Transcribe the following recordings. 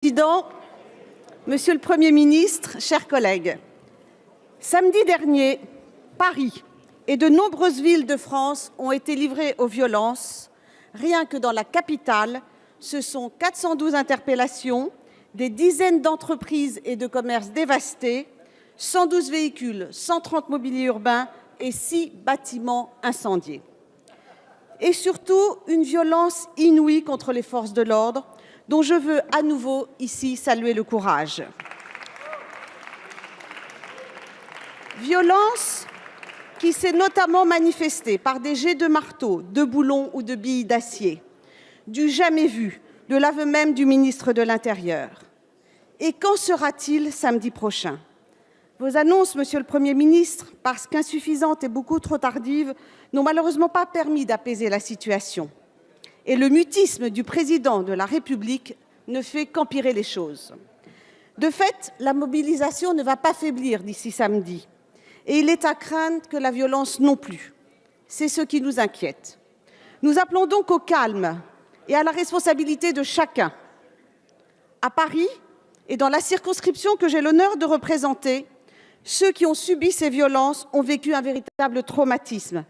Président, Monsieur le Premier ministre, chers collègues, samedi dernier, Paris et de nombreuses villes de France ont été livrées aux violences. Rien que dans la capitale, ce sont 412 interpellations, des dizaines d'entreprises et de commerces dévastés, 112 véhicules, 130 mobiliers urbains et 6 bâtiments incendiés. Et surtout, une violence inouïe contre les forces de l'ordre, dont je veux à nouveau ici saluer le courage. Violence qui s'est notamment manifestée par des jets de marteau, de boulons ou de billes d'acier, du jamais vu, de l'aveu même du ministre de l'Intérieur. Et qu'en sera-t-il samedi prochain? Vos annonces, Monsieur le Premier ministre, parce qu'insuffisantes et beaucoup trop tardives, n'ont malheureusement pas permis d'apaiser la situation. Et le mutisme du président de la République ne fait qu'empirer les choses. De fait, la mobilisation ne va pas faiblir d'ici samedi. Et il est à craindre que la violence non plus. C'est ce qui nous inquiète. Nous appelons donc au calme et à la responsabilité de chacun. À Paris et dans la circonscription que j'ai l'honneur de représenter, ceux qui ont subi ces violences ont vécu un véritable traumatisme,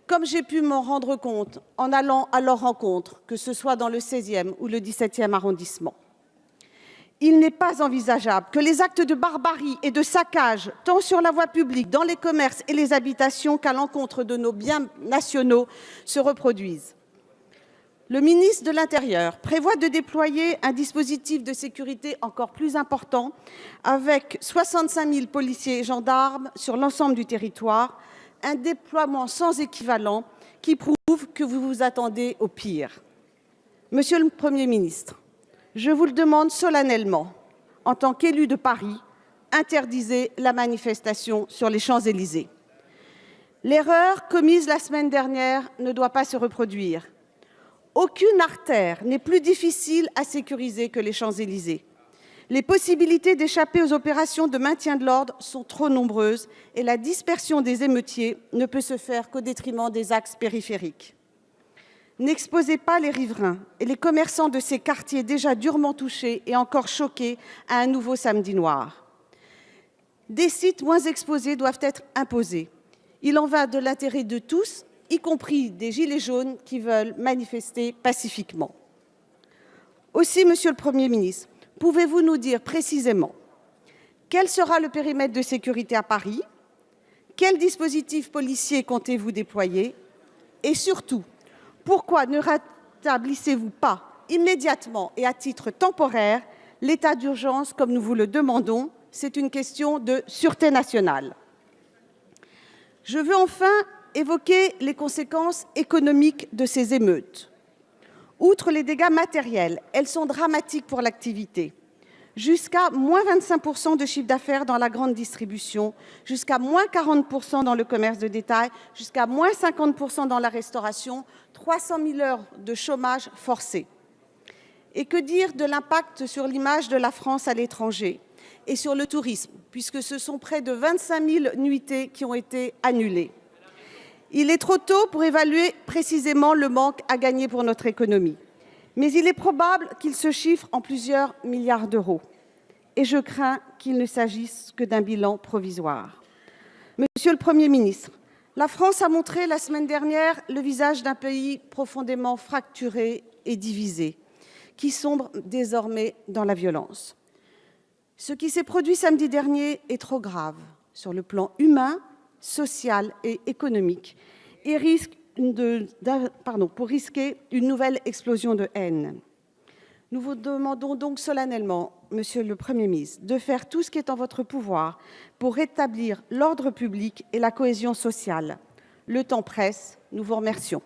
comme j'ai pu m'en rendre compte en allant à leur rencontre, que ce soit dans le 16e ou le 17e arrondissement. Il n'est pas envisageable que les actes de barbarie et de saccage, tant sur la voie publique, dans les commerces et les habitations qu'à l'encontre de nos biens nationaux, se reproduisent. Le ministre de l'Intérieur prévoit de déployer un dispositif de sécurité encore plus important, avec 65 000 policiers et gendarmes sur l'ensemble du territoire, un déploiement sans équivalent qui prouve que vous vous attendez au pire. Monsieur le Premier ministre, je vous le demande solennellement, en tant qu'élu de Paris, interdisez la manifestation sur les Champs-Élysées. L'erreur commise la semaine dernière ne doit pas se reproduire. Aucune artère n'est plus difficile à sécuriser que les Champs-Élysées. Les possibilités d'échapper aux opérations de maintien de l'ordre sont trop nombreuses et la dispersion des émeutiers ne peut se faire qu'au détriment des axes périphériques. N'exposez pas les riverains et les commerçants de ces quartiers déjà durement touchés et encore choqués à un nouveau samedi noir. Des sites moins exposés doivent être imposés. Il en va de l'intérêt de tous, y compris des gilets jaunes qui veulent manifester pacifiquement. Aussi, Monsieur le Premier ministre, pouvez-vous nous dire précisément quel sera le périmètre de sécurité à Paris? Quel dispositif policier comptez-vous déployer? Et surtout, pourquoi ne rétablissez-vous pas immédiatement et à titre temporaire l'état d'urgence comme nous vous le demandons? C'est une question de sûreté nationale. Je veux enfin évoquer les conséquences économiques de ces émeutes. Outre les dégâts matériels, elles sont dramatiques pour l'activité. Jusqu'à moins 25% de chiffre d'affaires dans la grande distribution, jusqu'à moins 40% dans le commerce de détail, jusqu'à moins 50% dans la restauration, 300 000 heures de chômage forcé. Et que dire de l'impact sur l'image de la France à l'étranger et sur le tourisme, puisque ce sont près de 25 000 nuitées qui ont été annulées. Il est trop tôt pour évaluer précisément le manque à gagner pour notre économie. Mais il est probable qu'il se chiffre en plusieurs milliards d'euros. Et je crains qu'il ne s'agisse que d'un bilan provisoire. Monsieur le Premier ministre, la France a montré la semaine dernière le visage d'un pays profondément fracturé et divisé, qui sombre désormais dans la violence. Ce qui s'est produit samedi dernier est trop grave sur le plan humain, social et économique, et pour risquer une nouvelle explosion de haine. Nous vous demandons donc solennellement, Monsieur le Premier ministre, de faire tout ce qui est en votre pouvoir pour rétablir l'ordre public et la cohésion sociale. Le temps presse, nous vous remercions.